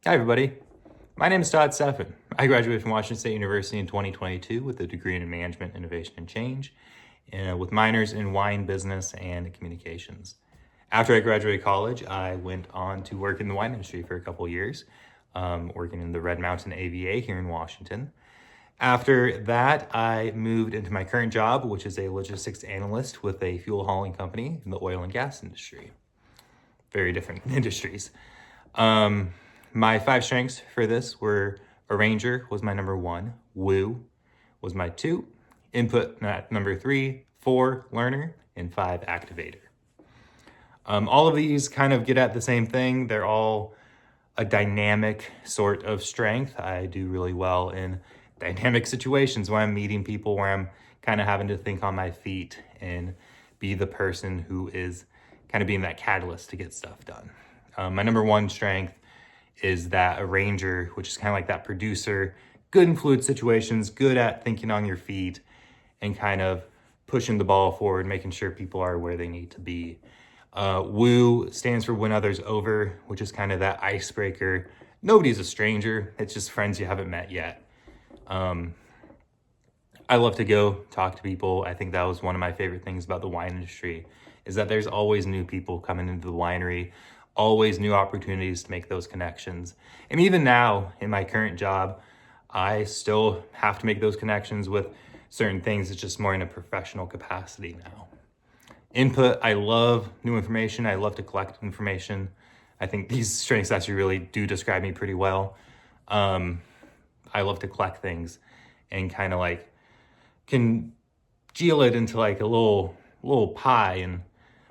Hi, everybody. My name is Todd Steffen. I graduated from Washington State University in 2022 with a degree in Management, Innovation, and Change, with minors in wine business and communications. After I graduated college, I went on to work in the wine industry for a couple years, working in the Red Mountain AVA here in Washington. After that, I moved into my current job, which is a logistics analyst with a fuel hauling company in the oil and gas industry. Very different industries. My 5 strengths for this were arranger was my number 1, woo was my 2, input number 3, 4 learner, and 5 activator. All of these kind of get at the same thing. They're all a dynamic sort of strength. I do really well in dynamic situations where I'm meeting people, where I'm kind of having to think on my feet and be the person who is kind of being that catalyst to get stuff done. My number 1 strength is that arranger, which is kind of like that producer, good in fluid situations, good at thinking on your feet and kind of pushing the ball forward, making sure people are where they need to be. Woo stands for win others over, which is kind of that icebreaker. Nobody's a stranger. It's just friends you haven't met yet. I love to go talk to people. I think that was one of my favorite things about the wine industry, is that there's always new people coming into the winery, always new opportunities to make those connections. And even now in my current job, I still have to make those connections with certain things. It's just more in a professional capacity now. Input, I love new information. I love to collect information. I think these strengths actually really do describe me pretty well. I love to collect things and kind of like congeal it into like a little pie and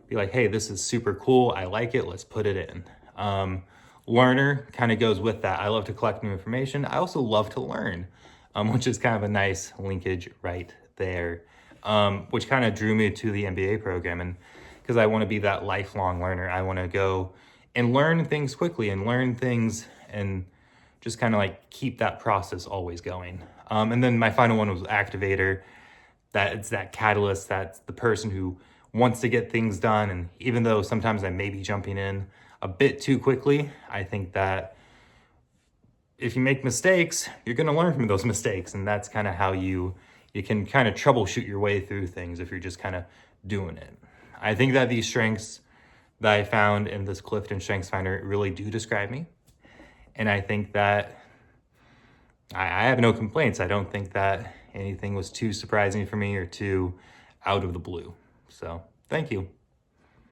be like, hey, this is super cool. I like it. Let's put it in. Learner kind of goes with that. I love to collect new information. I also love to learn, which is kind of a nice linkage right there, which kind of drew me to the MBA program. And because I want to be that lifelong learner, I want to go and learn things quickly and learn things and just kind of like keep that process always going. And then my final one was activator. That it's that catalyst, that's the person who wants to get things done. And even though sometimes I may be jumping in a bit too quickly, I think that if you make mistakes, you're going to learn from those mistakes. And that's kind of how you can kind of troubleshoot your way through things if you're just kind of doing it. I think that these strengths that I found in this Clifton Strengths Finder really do describe me. And I think that I have no complaints. I don't think that anything was too surprising for me or too out of the blue. So thank you.